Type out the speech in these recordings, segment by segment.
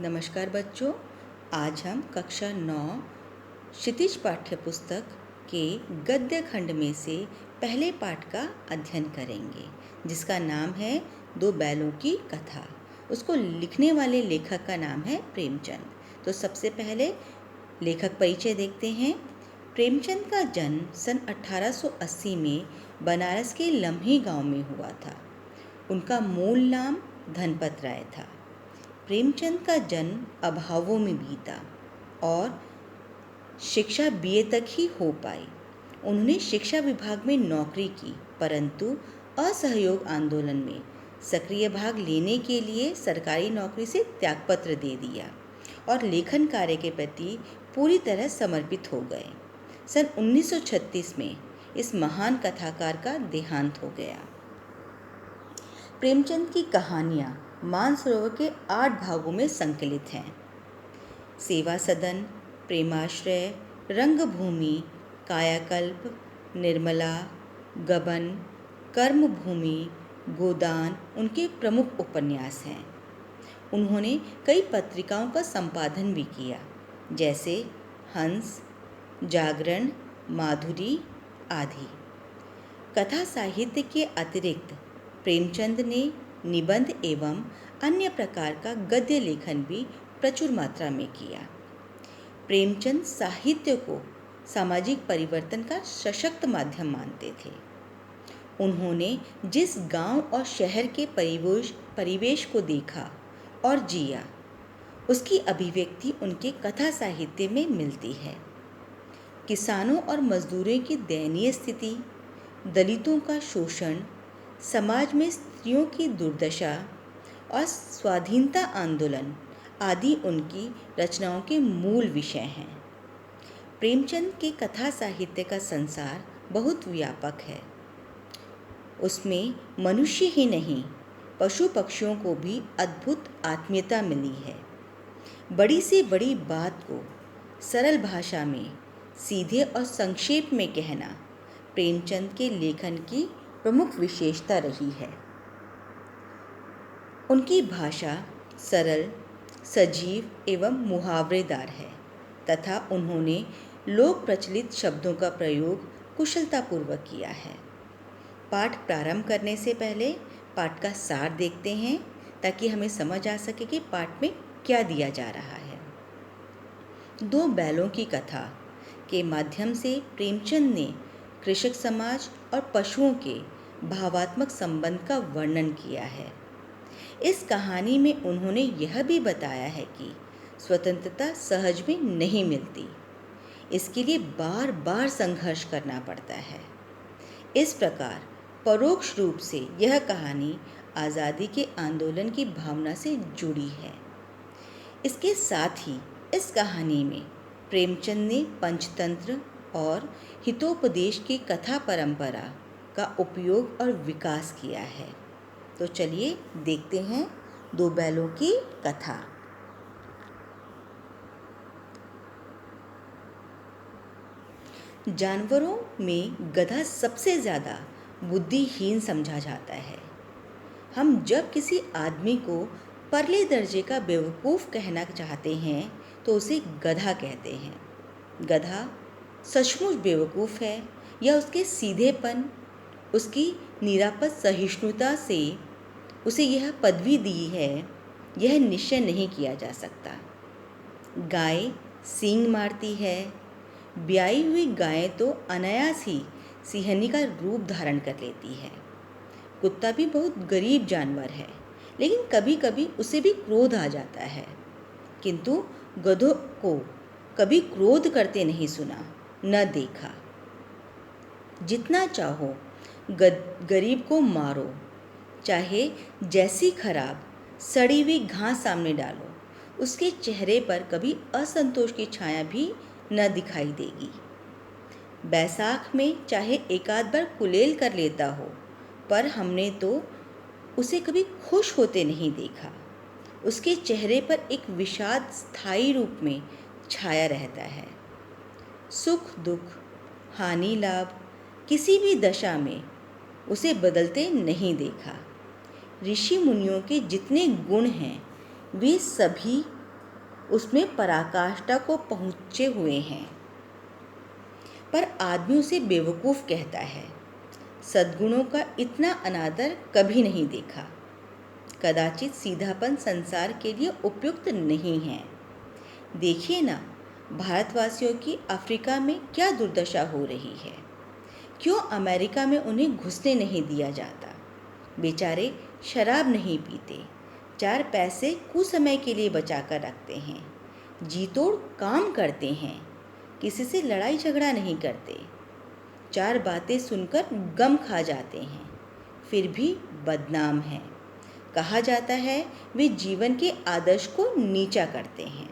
नमस्कार बच्चों, आज हम कक्षा 9 क्षितिज पाठ्य पुस्तक के गद्य खंड में से पहले पाठ का अध्ययन करेंगे, जिसका नाम है दो बैलों की कथा। उसको लिखने वाले लेखक का नाम है प्रेमचंद। तो सबसे पहले लेखक परिचय देखते हैं। प्रेमचंद का जन्म सन 1880 में बनारस के लम्ही गांव में हुआ था। उनका मूल नाम धनपत राय था। प्रेमचंद का जन्म अभावों में बीता और शिक्षा बीए तक ही हो पाई। उन्होंने शिक्षा विभाग में नौकरी की, परंतु असहयोग आंदोलन में सक्रिय भाग लेने के लिए सरकारी नौकरी से त्यागपत्र दे दिया और लेखन कार्य के प्रति पूरी तरह समर्पित हो गए। सन 1936 में इस महान कथाकार का देहांत हो गया। प्रेमचंद की कहानियाँ मानसरोवर के 8 भागों में संकलित हैं। सेवा सदन, प्रेमाश्रय, रंगभूमि, कायाकल्प, निर्मला, गबन, कर्मभूमि, गोदान उनके प्रमुख उपन्यास हैं। उन्होंने कई पत्रिकाओं का संपादन भी किया, जैसे हंस, जागरण, माधुरी आदि। कथा साहित्य के अतिरिक्त प्रेमचंद ने निबंध एवं अन्य प्रकार का गद्य लेखन भी प्रचुर मात्रा में किया। प्रेमचंद साहित्य को सामाजिक परिवर्तन का सशक्त माध्यम मानते थे। उन्होंने जिस गांव और शहर के परिवेश को देखा और जिया, उसकी अभिव्यक्ति उनके कथा साहित्य में मिलती है। किसानों और मजदूरों की दयनीय स्थिति, दलितों का शोषण, समाज में स्त्रियों की दुर्दशा और स्वाधीनता आंदोलन आदि उनकी रचनाओं के मूल विषय हैं। प्रेमचंद के कथा साहित्य का संसार बहुत व्यापक है। उसमें मनुष्य ही नहीं, पशु पक्षियों को भी अद्भुत आत्मीयता मिली है। बड़ी से बड़ी बात को सरल भाषा में सीधे और संक्षेप में कहना प्रेमचंद के लेखन की प्रमुख विशेषता रही है। उनकी भाषा सरल, सजीव एवं मुहावरेदार है तथा उन्होंने लोक प्रचलित शब्दों का प्रयोग कुशलतापूर्वक किया है। पाठ प्रारंभ करने से पहले पाठ का सार देखते हैं, ताकि हमें समझ आ सके कि पाठ में क्या दिया जा रहा है। दो बैलों की कथा के माध्यम से प्रेमचंद ने कृषक समाज और पशुओं के भावात्मक संबंध का वर्णन किया है। इस कहानी में उन्होंने यह भी बताया है कि स्वतंत्रता सहज में नहीं मिलती, इसके लिए बार बार संघर्ष करना पड़ता है। इस प्रकार परोक्ष रूप से यह कहानी आज़ादी के आंदोलन की भावना से जुड़ी है। इसके साथ ही इस कहानी में प्रेमचंद ने पंचतंत्र और हितोपदेश की कथा परंपरा का उपयोग और विकास किया है। तो चलिए देखते हैं दो बैलों की कथा। जानवरों में गधा सबसे ज़्यादा बुद्धिहीन समझा जाता है। हम जब किसी आदमी को परले दर्जे का बेवकूफ़ कहना चाहते हैं तो उसे गधा कहते हैं। गधा सचमुच बेवकूफ़ है या उसके सीधेपन, उसकी निरापद सहिष्णुता से उसे यह पदवी दी है, यह निश्चय नहीं किया जा सकता। गाय सींग मारती है। ब्याई हुई गाय तो अनायास ही सिंहनी का रूप धारण कर लेती है। कुत्ता भी बहुत गरीब जानवर है, लेकिन कभी कभी उसे भी क्रोध आ जाता है, किंतु गधों को कभी क्रोध करते नहीं सुना, न देखा। जितना चाहो गरीब को मारो, चाहे जैसी खराब सड़ी हुई घास सामने डालो, उसके चेहरे पर कभी असंतोष की छाया भी न दिखाई देगी। बैसाख में चाहे एकाध बार कुलेल कर लेता हो, पर हमने तो उसे कभी खुश होते नहीं देखा। उसके चेहरे पर एक विषाद स्थायी रूप में छाया रहता है। सुख दुख, हानि लाभ, किसी भी दशा में उसे बदलते नहीं देखा। ऋषि मुनियों के जितने गुण हैं, वे सभी उसमें पराकाष्ठा को पहुँचे हुए हैं, पर आदमी उसे बेवकूफ़ कहता है। सद्गुणों का इतना अनादर कभी नहीं देखा। कदाचित सीधापन संसार के लिए उपयुक्त नहीं है। देखिए ना, भारतवासियों की अफ्रीका में क्या दुर्दशा हो रही है। क्यों अमेरिका में उन्हें घुसने नहीं दिया जाता। बेचारे शराब नहीं पीते, 4 पैसे कुछ समय के लिए बचा कर रखते हैं, जी तोड़ काम करते हैं, किसी से लड़ाई झगड़ा नहीं करते, 4 बातें सुनकर गम खा जाते हैं, फिर भी बदनाम हैं। कहा जाता है वे जीवन के आदर्श को नीचा करते हैं।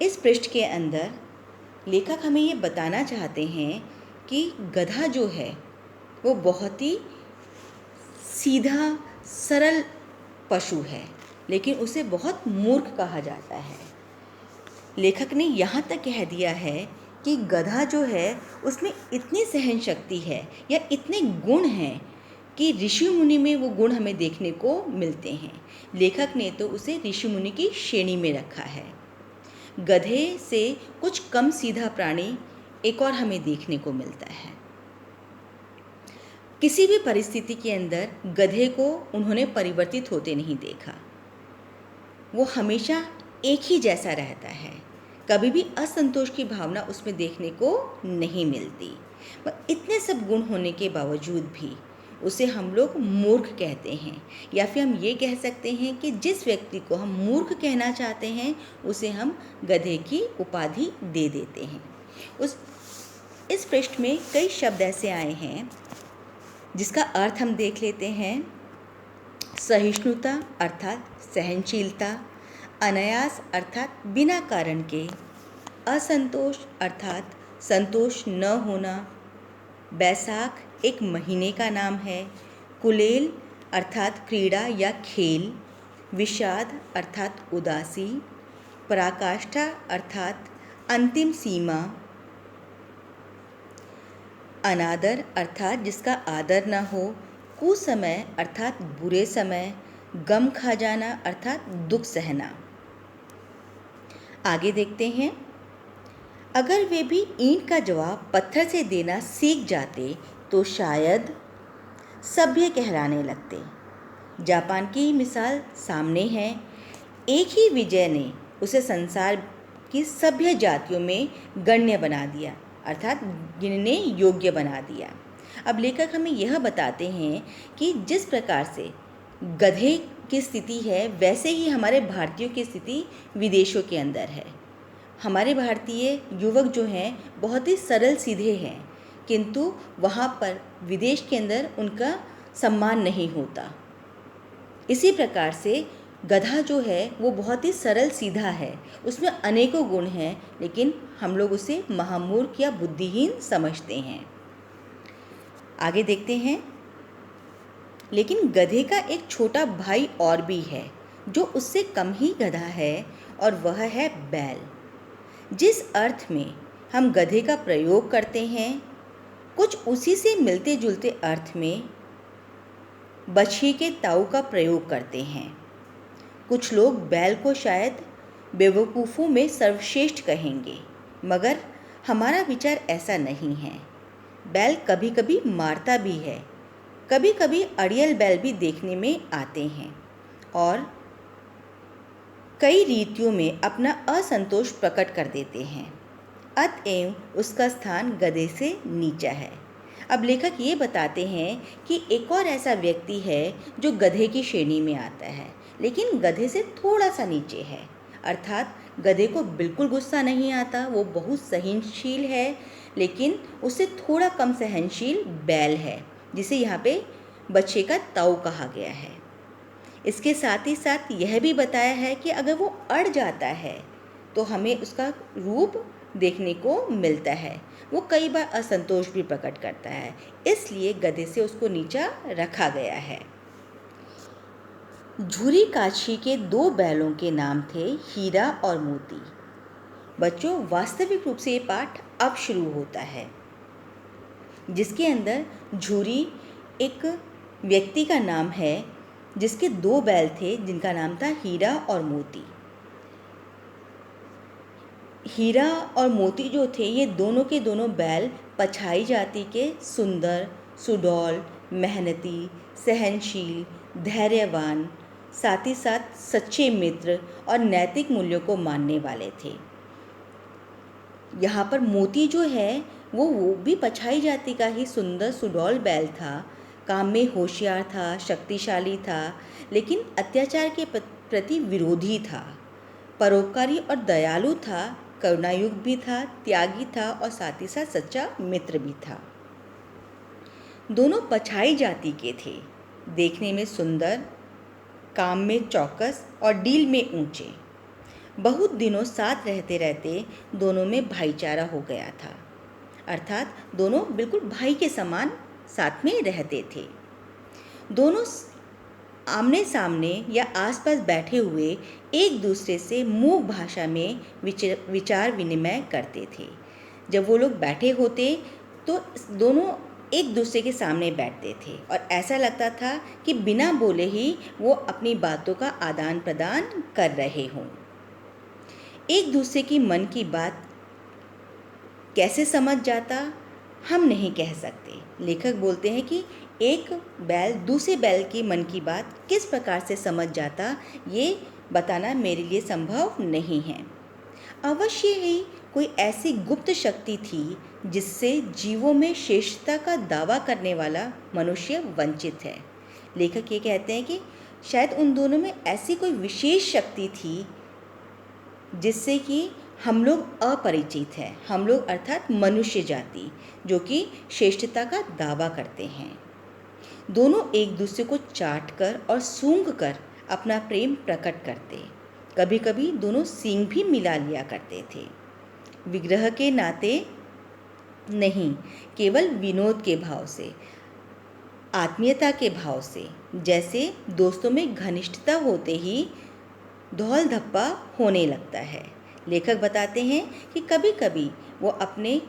इस पृष्ठ के अंदर लेखक हमें ये बताना चाहते हैं कि गधा जो है वो बहुत ही सीधा सरल पशु है, लेकिन उसे बहुत मूर्ख कहा जाता है। लेखक ने यहाँ तक कह दिया है कि गधा जो है उसमें इतनी सहन शक्ति है या इतने गुण हैं कि ऋषि मुनि में वो गुण हमें देखने को मिलते हैं। लेखक ने तो उसे ऋषि मुनि की श्रेणी में रखा है। गधे से कुछ कम सीधा प्राणी एक और हमें देखने को मिलता है। किसी भी परिस्थिति के अंदर गधे को उन्होंने परिवर्तित होते नहीं देखा। वो हमेशा एक ही जैसा रहता है, कभी भी असंतोष की भावना उसमें देखने को नहीं मिलती। इतने सब गुण होने के बावजूद भी उसे हम लोग मूर्ख कहते हैं, या फिर हम ये कह सकते हैं कि जिस व्यक्ति को हम मूर्ख कहना चाहते हैं उसे हम गधे की उपाधि दे देते हैं। इस पृष्ठ में कई शब्द ऐसे आए हैं जिसका अर्थ हम देख लेते हैं। सहिष्णुता अर्थात सहनशीलता, अनायास अर्थात बिना कारण के, असंतोष अर्थात संतोष न होना, बैसाख एक महीने का नाम है, कुलेल अर्थात क्रीड़ा या खेल, विषाद अर्थात उदासी, पराकाष्ठा अर्थात अंतिम सीमा, अनादर अर्थात जिसका आदर न हो, कुसमय अर्थात बुरे समय, गम खा जाना अर्थात दुख सहना। आगे देखते हैं। अगर वे भी ईंट का जवाब पत्थर से देना सीख जाते तो शायद सभ्य कहलाने लगते। जापान की मिसाल सामने है। एक ही विजय ने उसे संसार की सभ्य जातियों में गण्य बना दिया, अर्थात गिनने योग्य बना दिया। अब लेखक हमें यह बताते हैं कि जिस प्रकार से गधे की स्थिति है वैसे ही हमारे भारतीयों की स्थिति विदेशों के अंदर है। हमारे भारतीय युवक जो हैं बहुत ही सरल सीधे हैं, किंतु वहाँ पर विदेश के अंदर उनका सम्मान नहीं होता। इसी प्रकार से गधा जो है वो बहुत ही सरल सीधा है, उसमें अनेकों गुण हैं, लेकिन हम लोग उसे महामूर्ख या बुद्धिहीन समझते हैं। आगे देखते हैं। लेकिन गधे का एक छोटा भाई और भी है जो उससे कम ही गधा है, और वह है बैल। जिस अर्थ में हम गधे का प्रयोग करते हैं कुछ उसी से मिलते जुलते अर्थ में बछिए के ताऊ का प्रयोग करते हैं। कुछ लोग बैल को शायद बेवकूफ़ों में सर्वश्रेष्ठ कहेंगे, मगर हमारा विचार ऐसा नहीं है। बैल कभी कभी मारता भी है, कभी कभी अड़ियल बैल भी देखने में आते हैं और कई रीतियों में अपना असंतोष प्रकट कर देते हैं। अतएव उसका स्थान गधे से नीचा है। अब लेखक ये बताते हैं कि एक और ऐसा व्यक्ति है जो गधे की श्रेणी में आता है, लेकिन गधे से थोड़ा सा नीचे है, अर्थात गधे को बिल्कुल गुस्सा नहीं आता, वो बहुत सहनशील है, लेकिन उससे थोड़ा कम सहनशील बैल है, जिसे यहाँ पे बच्चे का ताऊ कहा गया है। इसके साथ ही साथ यह भी बताया है कि अगर वो अड़ जाता है तो हमें उसका रूप देखने को मिलता है, वो कई बार असंतोष भी प्रकट करता है, इसलिए गधे से उसको नीचा रखा गया है। झूरी काछी के 2 बैलों के नाम थे हीरा और मोती। बच्चों, वास्तविक रूप से ये पाठ अब शुरू होता है, जिसके अंदर झूरी एक व्यक्ति का नाम है जिसके 2 बैल थे जिनका नाम था हीरा और मोती। हीरा और मोती जो थे ये दोनों के दोनों बैल पछाई जाति के सुंदर, सुडौल, मेहनती, सहनशील, धैर्यवान, साथ ही साथ सच्चे मित्र और नैतिक मूल्यों को मानने वाले थे। यहाँ पर मोती जो है वो भी पछाई जाति का ही सुंदर सुडौल बैल था, काम में होशियार था, शक्तिशाली था, लेकिन अत्याचार के प्रति विरोधी था, परोपकारी और दयालु था, करुणायुक्त भी था, त्यागी था और साथ ही साथ सच्चा मित्र भी था। दोनों पछाई जाति के थे, देखने में सुंदर, काम में चौकस और डील में ऊंचे। बहुत दिनों साथ रहते रहते दोनों में भाईचारा हो गया था, अर्थात दोनों बिल्कुल भाई के समान साथ में रहते थे। दोनों आमने सामने या आसपास बैठे हुए एक दूसरे से मूक भाषा में विचार विनिमय करते थे। जब वो लोग बैठे होते तो दोनों एक दूसरे के सामने बैठते थे और ऐसा लगता था कि बिना बोले ही वो अपनी बातों का आदान प्रदान कर रहे हों। एक दूसरे की मन की बात कैसे समझ जाता हम नहीं कह सकते। लेखक बोलते हैं कि एक बैल दूसरे बैल की मन की बात किस प्रकार से समझ जाता, ये बताना मेरे लिए संभव नहीं है। अवश्य ही कोई ऐसी गुप्त शक्ति थी जिससे जीवों में श्रेष्ठता का दावा करने वाला मनुष्य वंचित है। लेखक ये कहते हैं कि शायद उन दोनों में ऐसी कोई विशेष शक्ति थी जिससे कि हम लोग अपरिचित हैं, हम लोग अर्थात मनुष्य जाति, जो कि श्रेष्ठता का दावा करते हैं। दोनों एक दूसरे को चाट कर और सूंघ कर अपना प्रेम प्रकट करते। कभी कभी दोनों सींग भी मिला लिया करते थे, विग्रह के नाते नहीं, केवल विनोद के भाव से, आत्मीयता के भाव से। जैसे दोस्तों में घनिष्ठता होते ही धौल धप्पा होने लगता है। लेखक बताते हैं कि कभी कभी वो अपने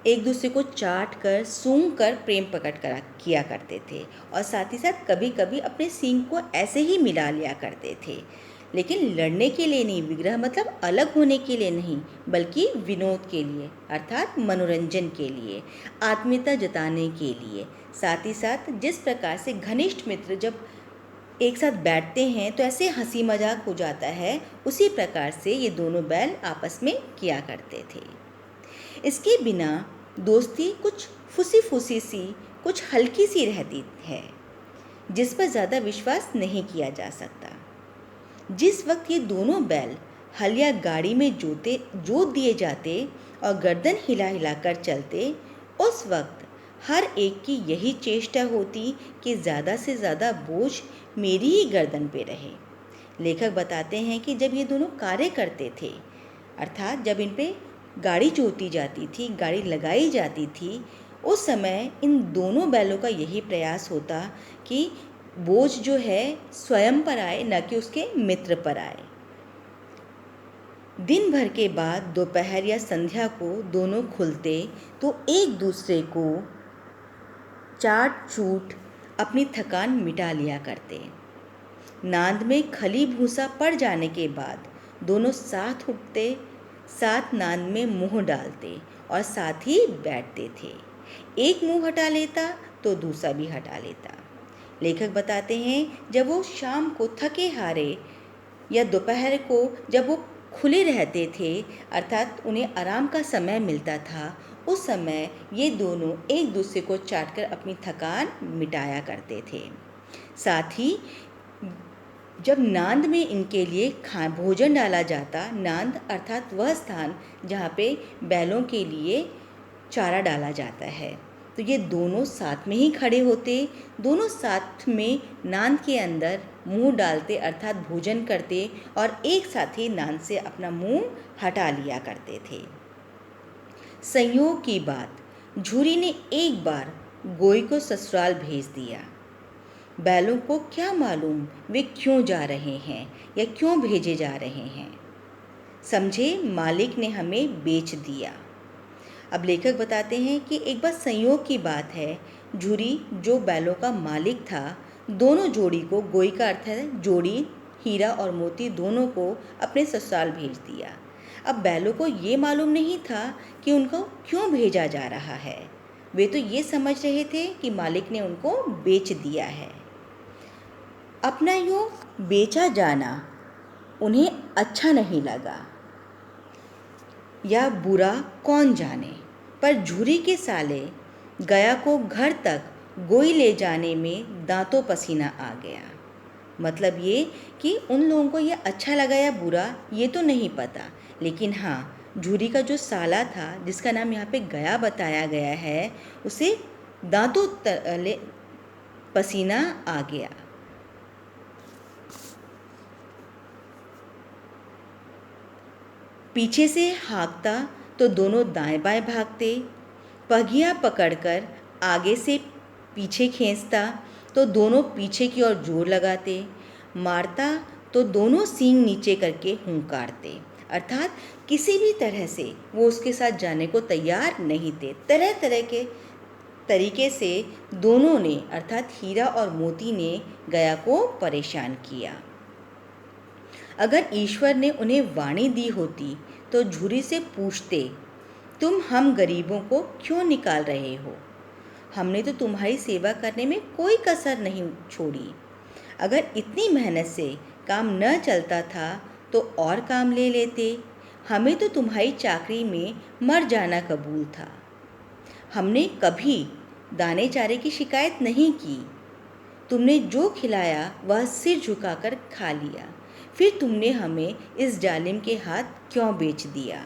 एक दूसरे को चाट कर सूंघ कर प्रेम प्रकट किया करते थे और साथ ही साथ कभी कभी अपने सींग को ऐसे ही मिला लिया करते थे, लेकिन लड़ने के लिए नहीं, विग्रह मतलब अलग होने के लिए नहीं, बल्कि विनोद के लिए अर्थात मनोरंजन के लिए, आत्मीयता जताने के लिए। साथ ही साथ जिस प्रकार से घनिष्ठ मित्र जब एक साथ बैठते हैं तो ऐसे हंसी मजाक हो जाता है, उसी प्रकार से ये दोनों बैल आपस में किया करते थे। इसके बिना दोस्ती कुछ फुसी फुसी सी, कुछ हल्की सी रहती है, जिस पर ज़्यादा विश्वास नहीं किया जा सकता। जिस वक्त ये दोनों बैल हल या गाड़ी में जोत दिए जाते और गर्दन हिला हिला कर चलते, उस वक्त हर एक की यही चेष्टा होती कि ज़्यादा से ज़्यादा बोझ मेरी ही गर्दन पे रहे। लेखक बताते हैं कि जब ये दोनों कार्य करते थे, अर्थात जब इन पे गाड़ी जोती जाती थी, गाड़ी लगाई जाती थी, उस समय इन दोनों बैलों का यही प्रयास होता कि बोझ जो है स्वयं पर आए, न कि उसके मित्र पर आए। दिन भर के बाद दोपहर या संध्या को दोनों खुलते तो एक दूसरे को चाट चूट अपनी थकान मिटा लिया करते। नांद में खली भूसा पड़ जाने के बाद दोनों साथ उठते, साथ नांद में मुंह डालते और साथ ही बैठते थे। एक मुंह हटा लेता तो दूसरा भी हटा लेता। लेखक बताते हैं जब वो शाम को थके हारे या दोपहर को जब वो खुले रहते थे, अर्थात उन्हें आराम का समय मिलता था, उस समय ये दोनों एक दूसरे को चाटकर अपनी थकान मिटाया करते थे। साथ ही जब नांद में इनके लिए भोजन डाला जाता, नांद अर्थात वह स्थान जहाँ पे बैलों के लिए चारा डाला जाता है, तो ये दोनों साथ में ही खड़े होते, दोनों साथ में नांद के अंदर मुंह डालते अर्थात भोजन करते और एक साथ ही नांद से अपना मुंह हटा लिया करते थे। संयोग की बात, झूरी ने एक बार गोई को ससुराल भेज दिया। बैलों को क्या मालूम वे क्यों जा रहे हैं या क्यों भेजे जा रहे हैं। समझे मालिक ने हमें बेच दिया। अब लेखक बताते हैं कि एक बार संयोग की बात है, झूरी जो बैलों का मालिक था, दोनों जोड़ी को, गोई का अर्थ है जोड़ी, हीरा और मोती दोनों को अपने ससुराल भेज दिया। अब बैलों को ये मालूम नहीं था कि उनको क्यों भेजा जा रहा है। वे तो ये समझ रहे थे कि मालिक ने उनको बेच दिया है। अपना यूँ बेचा जाना उन्हें अच्छा नहीं लगा, या बुरा कौन जाने, पर झूरी के साले गया को घर तक गोई ले जाने में दांतों पसीना आ गया। मतलब ये कि उन लोगों को ये अच्छा लगा या बुरा ये तो नहीं पता, लेकिन हाँ, झूरी का जो साला था जिसका नाम यहाँ पे गया बताया गया है, उसे दांतों तले पसीना आ गया। पीछे से हाँकता तो दोनों दाएं बाएं भागते, पगिया पकड़कर आगे से पीछे खींचता तो दोनों पीछे की ओर जोर लगाते, मारता तो दोनों सींग नीचे करके हुंकारते। अर्थात किसी भी तरह से वो उसके साथ जाने को तैयार नहीं थे। तरह तरह के तरीके से दोनों ने अर्थात हीरा और मोती ने गया को परेशान किया। अगर ईश्वर ने उन्हें वाणी दी होती तो झूरी से पूछते, तुम हम गरीबों को क्यों निकाल रहे हो? हमने तो तुम्हारी सेवा करने में कोई कसर नहीं छोड़ी। अगर इतनी मेहनत से काम न चलता था तो और काम ले लेते। हमें तो तुम्हारी चाकरी में मर जाना कबूल था। हमने कभी दाने चारे की शिकायत नहीं की। तुमने जो खिलाया वह सिर झुकाकर खा लिया। फिर तुमने हमें इस जालिम के हाथ क्यों बेच दिया?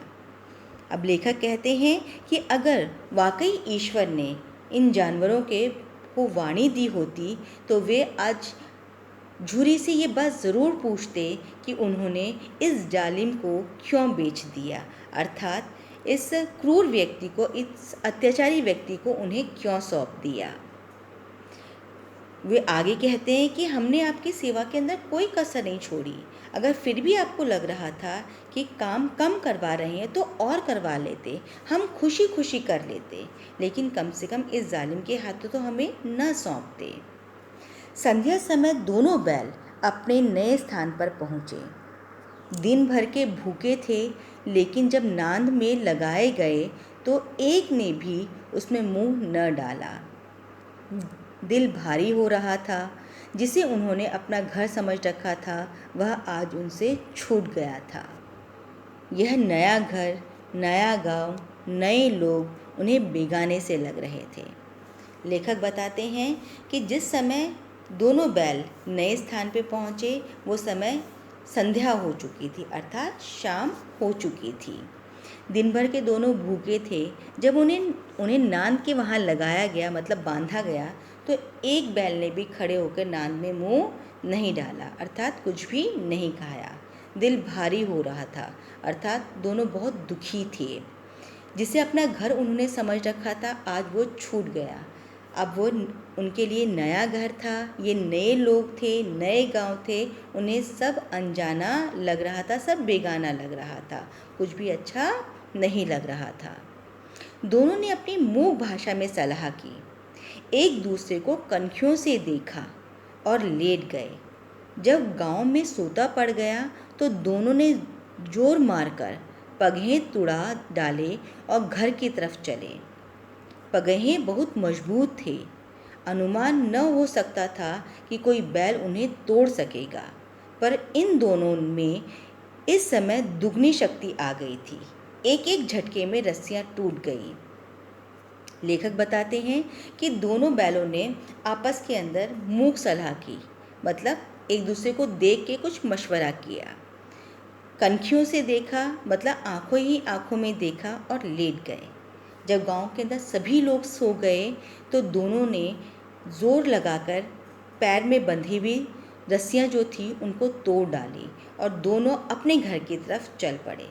अब लेखक कहते हैं कि अगर वाकई ईश्वर ने इन जानवरों को वाणी दी होती तो वे आज झूरी से ये बात ज़रूर पूछते कि उन्होंने इस जालिम को क्यों बेच दिया, अर्थात इस क्रूर व्यक्ति को, इस अत्याचारी व्यक्ति को उन्हें क्यों सौंप दिया। वे आगे कहते हैं कि हमने आपकी सेवा के अंदर कोई कसर नहीं छोड़ी। अगर फिर भी आपको लग रहा था कि काम कम करवा रहे हैं तो और करवा लेते, हम खुशी खुशी कर लेते, लेकिन कम से कम इस जालिम के हाथों तो हमें न सौंपते। संध्या समय दोनों बैल अपने नए स्थान पर पहुँचे। दिन भर के भूखे थे, लेकिन जब नांद में लगाए गए तो एक ने भी उसमें मुंह न डाला। दिल भारी हो रहा था। जिसे उन्होंने अपना घर समझ रखा था वह आज उनसे छूट गया था। यह नया घर, नया गांव, नए लोग उन्हें बेगाने से लग रहे थे। लेखक बताते हैं कि जिस समय दोनों बैल नए स्थान पर पहुँचे वो समय संध्या हो चुकी थी, अर्थात शाम हो चुकी थी। दिन भर के दोनों भूखे थे। जब उन्हें नांद के वहाँ लगाया गया, मतलब बांधा गया, तो एक बैल ने भी खड़े होकर नांद में मुंह नहीं डाला, अर्थात कुछ भी नहीं खाया। दिल भारी हो रहा था, अर्थात दोनों बहुत दुखी थे। जिसे अपना घर उन्होंने समझ रखा था आज वो छूट गया। अब वो उनके लिए नया घर था, ये नए लोग थे, नए गांव थे, उन्हें सब अनजाना लग रहा था, सब बेगाना लग रहा था, कुछ भी अच्छा नहीं लग रहा था। दोनों ने अपनी मूक भाषा में सलाह की, एक दूसरे को कनखियों से देखा और लेट गए। जब गांव में सोता पड़ गया तो दोनों ने जोर मारकर पगहें तुड़ा डाले और घर की तरफ चले। पगहें बहुत मजबूत थे, अनुमान न हो सकता था कि कोई बैल उन्हें तोड़ सकेगा, पर इन दोनों में इस समय दुगनी शक्ति आ गई थी। एक एक झटके में रस्सियां टूट गई। लेखक बताते हैं कि दोनों बैलों ने आपस के अंदर मूक सलाह की, मतलब एक दूसरे को देख के कुछ मशवरा किया। कनखियों से देखा, मतलब आंखों ही आंखों में देखा और लेट गए। जब गांव के अंदर सभी लोग सो गए तो दोनों ने जोर लगाकर पैर में बंधी हुई रस्सियां जो थी उनको तोड़ डाली और दोनों अपने घर की तरफ चल पड़े।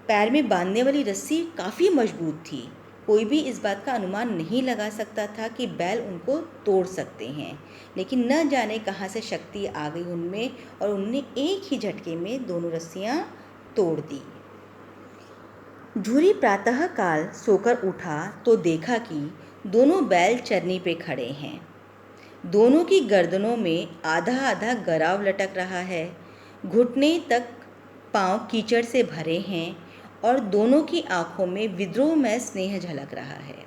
पैर में बांधने वाली रस्सी काफ़ी मजबूत थी। कोई भी इस बात का अनुमान नहीं लगा सकता था कि बैल उनको तोड़ सकते हैं, लेकिन न जाने कहाँ से शक्ति आ गई उनमें और उनने एक ही झटके में दोनों रस्सियां तोड़ दी। झूरी प्रातःकाल सोकर उठा तो देखा कि दोनों बैल चरनी पे खड़े हैं। दोनों की गर्दनों में आधा आधा गराव लटक रहा है। घुटने तक पांव कीचड़ से भरे हैं और दोनों की आंखों में विद्रोह में स्नेह झलक रहा है।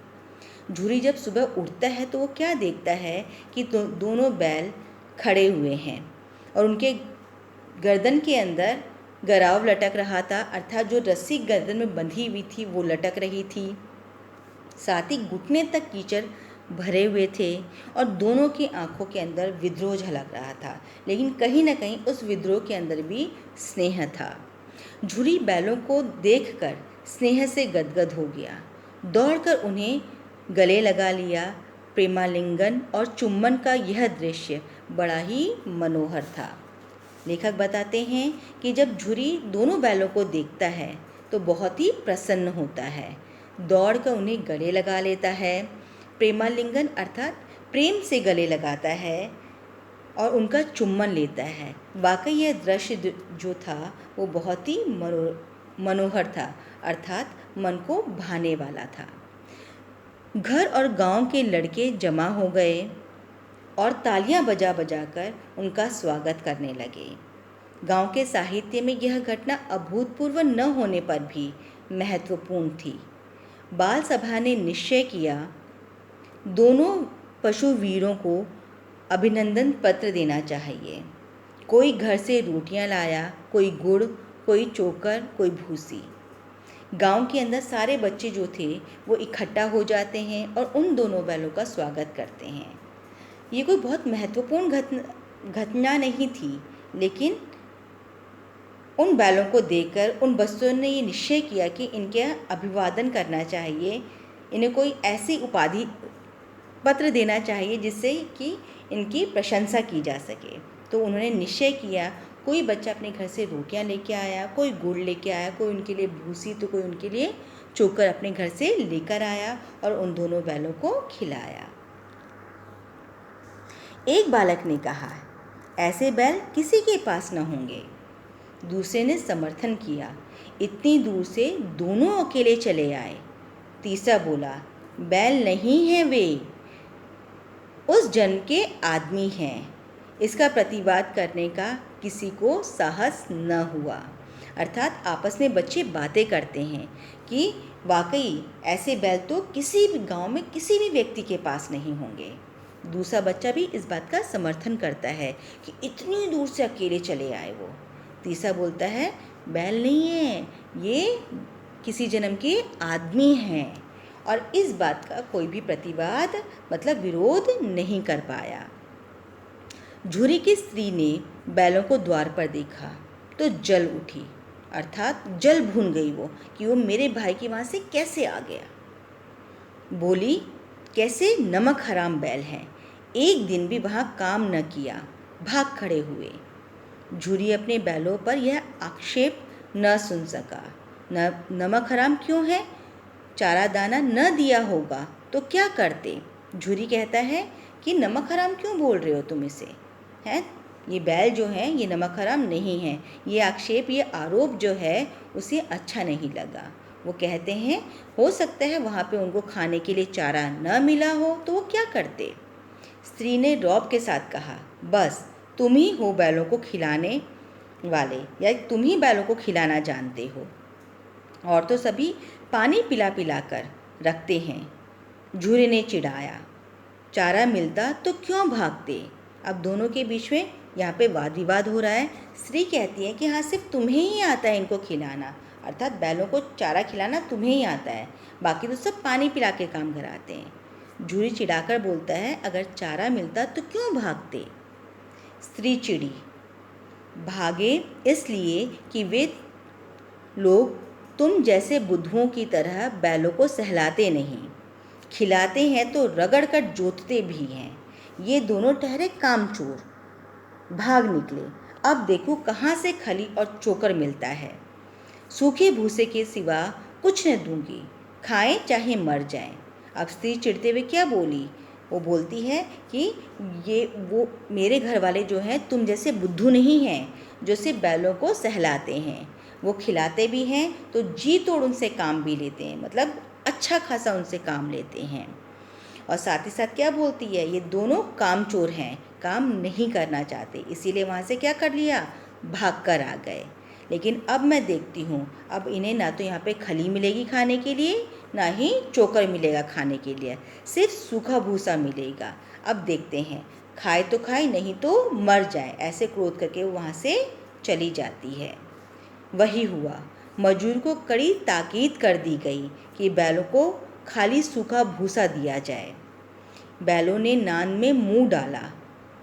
झूरी जब सुबह उठता है तो वो क्या देखता है कि दोनों बैल खड़े हुए हैं और उनके गर्दन के अंदर गराव लटक रहा था, अर्थात जो रस्सी गर्दन में बंधी हुई थी वो लटक रही थी। साथ ही घुटने तक कीचड़ भरे हुए थे और दोनों की आंखों के अंदर विद्रोह झलक रहा था, लेकिन कहीं ना कहीं उस विद्रोह के अंदर भी स्नेह था। झूरी बैलों को देखकर स्नेह से गदगद हो गया, दौड़कर उन्हें गले लगा लिया। प्रेमालिंगन और चुम्बन का यह दृश्य बड़ा ही मनोहर था। लेखक बताते हैं कि जब झूरी दोनों बैलों को देखता है तो बहुत ही प्रसन्न होता है, दौड़कर उन्हें गले लगा लेता है। प्रेमालिंगन अर्थात प्रेम से गले लगाता है और उनका चुम्बन लेता है। वाकई यह दृश्य जो था वो बहुत ही मनोहर था, अर्थात मन को भाने वाला था। घर और गांव के लड़के जमा हो गए और तालियां बजा बजाकर उनका स्वागत करने लगे। गांव के साहित्य में यह घटना अभूतपूर्व न होने पर भी महत्वपूर्ण थी। बाल सभा ने निश्चय किया दोनों पशु वीरों को अभिनंदन पत्र देना चाहिए। कोई घर से रोटियां लाया, कोई गुड़, कोई चोकर, कोई भूसी। गांव के अंदर सारे बच्चे जो थे वो इकट्ठा हो जाते हैं और उन दोनों बैलों का स्वागत करते हैं। ये कोई बहुत महत्वपूर्ण घटना नहीं थी, लेकिन उन बैलों को देखकर उन बच्चों ने ये निश्चय किया कि इनके अभिवादन करना चाहिए, इन्हें कोई ऐसी उपाधि पत्र देना चाहिए जिससे कि इनकी प्रशंसा की जा सके। तो उन्होंने निश्चय किया, कोई बच्चा अपने घर से रोटियां लेके आया, कोई गुड़ लेके आया, कोई उनके लिए भूसी तो कोई उनके लिए चोकर अपने घर से लेकर आया और उन दोनों बैलों को खिलाया। एक बालक ने कहा, ऐसे बैल किसी के पास न होंगे। दूसरे ने समर्थन किया, इतनी दूर से दोनों अकेले चले आए। तीसरा बोला, बैल नहीं हैं वे, उस जन्म के आदमी हैं। इसका प्रतिवाद करने का किसी को साहस न हुआ। अर्थात आपस में बच्चे बातें करते हैं कि वाकई ऐसे बैल तो किसी भी गांव में किसी भी व्यक्ति के पास नहीं होंगे। दूसरा बच्चा भी इस बात का समर्थन करता है कि इतनी दूर से अकेले चले आए वो। तीसरा बोलता है, बैल नहीं है, ये किसी जन्म के आदमी हैं, और इस बात का कोई भी प्रतिवाद मतलब विरोध नहीं कर पाया। झूरी की स्त्री ने बैलों को द्वार पर देखा तो जल उठी, अर्थात जल भून गई वो कि वो मेरे भाई के वहाँ से कैसे आ गया। बोली, कैसे नमक हराम बैल हैं, एक दिन भी वहाँ काम न किया, भाग खड़े हुए। झूरी अपने बैलों पर यह आक्षेप न सुन सका। नमक हराम क्यों है? चारा दाना न दिया होगा तो क्या करते? झूरी कहता है कि नमक हराम क्यों बोल रहे हो तुम इसे, हैं? ये बैल जो हैं ये नमक हराम नहीं है। ये आक्षेप, ये आरोप जो है उसे अच्छा नहीं लगा। वो कहते हैं हो सकता है वहाँ पे उनको खाने के लिए चारा न मिला हो तो वो क्या करते? स्त्री ने रौब के साथ कहा, बस तुम ही हो बैलों को खिलाने वाले, या तुम ही बैलों को खिलाना जानते हो, और तो सभी पानी पिला पिला कर रखते हैं। झूरे ने चिढ़ाया, चारा मिलता तो क्यों भागते? अब दोनों के बीच में यहाँ पे वाद विवाद हो रहा है। स्त्री कहती है कि हाँ, सिर्फ तुम्हें ही आता है इनको खिलाना, अर्थात बैलों को चारा खिलाना तुम्हें ही आता है, बाकी तो सब पानी पिला के काम कराते हैं। झूरी चिढ़ाकर बोलता है, अगर चारा मिलता तो क्यों भागते? स्त्री चिड़ी, भागे इसलिए कि वे लोग तुम जैसे बुद्धुओं की तरह बैलों को सहलाते नहीं, खिलाते हैं तो रगड़ कर जोतते भी हैं। ये दोनों ठहरे कामचोर, भाग निकले। अब देखो कहाँ से खली और चोकर मिलता है। सूखे भूसे के सिवा कुछ न दूंगी, खाएं चाहे मर जाएं। अब स्त्री चिढ़ते हुए क्या बोली? वो बोलती है कि वो मेरे घर वाले जो हैं तुम जैसे बुद्धू नहीं हैं, जो सिर्फ बैलों को सहलाते हैं। वो खिलाते भी हैं तो जी तोड़ उनसे काम भी लेते हैं, मतलब अच्छा खासा उनसे काम लेते हैं। और साथ ही साथ क्या बोलती है, ये दोनों कामचोर हैं, काम नहीं करना चाहते, इसीलिए वहाँ से क्या कर लिया, भाग कर आ गए। लेकिन अब मैं देखती हूँ, अब इन्हें ना तो यहाँ पे खली मिलेगी खाने के लिए, ना ही चोकर मिलेगा खाने के लिए, सिर्फ सूखा भूसा मिलेगा। अब देखते हैं, खाए तो खाए, नहीं तो मर जाए। ऐसे क्रोध करके वो वहाँ से चली जाती है। वही हुआ, मजूर को कड़ी ताकीद कर दी गई कि बैलों को खाली सूखा भूसा दिया जाए। बैलों ने नान में मुंह डाला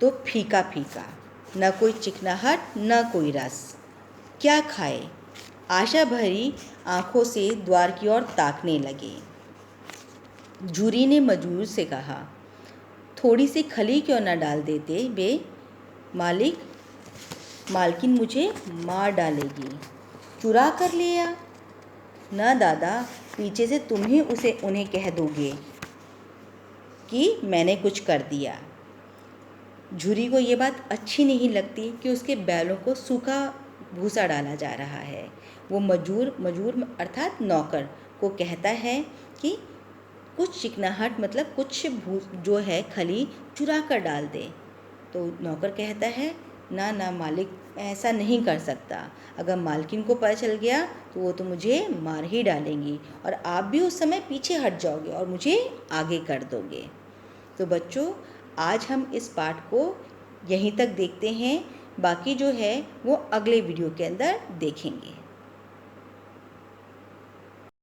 तो फीका फीका, न कोई चिकनाहट न कोई रस। क्या खाए? आशा भरी आंखों से द्वार की ओर ताकने लगे। झूरी ने मजूर से कहा, थोड़ी सी खली क्यों न डाल देते बे मालिक, मालकिन मुझे मार डालेगी। चुरा कर ले आ। न दादा, पीछे से तुम्हें उन्हें कह दोगे कि मैंने कुछ कर दिया। झूरी को ये बात अच्छी नहीं लगती कि उसके बैलों को सूखा भूसा डाला जा रहा है। वो मजूर अर्थात नौकर को कहता है कि कुछ चिकनाहट मतलब कुछ जो है खली चुरा कर डाल दे। तो नौकर कहता है, ना ना मालिक, मैं ऐसा नहीं कर सकता। अगर मालकिन को पता चल गया तो वो तो मुझे मार ही डालेंगी, और आप भी उस समय पीछे हट जाओगे और मुझे आगे कर दोगे। तो बच्चों, आज हम इस पाठ को यहीं तक देखते हैं। बाकी जो है वो अगले वीडियो के अंदर देखेंगे।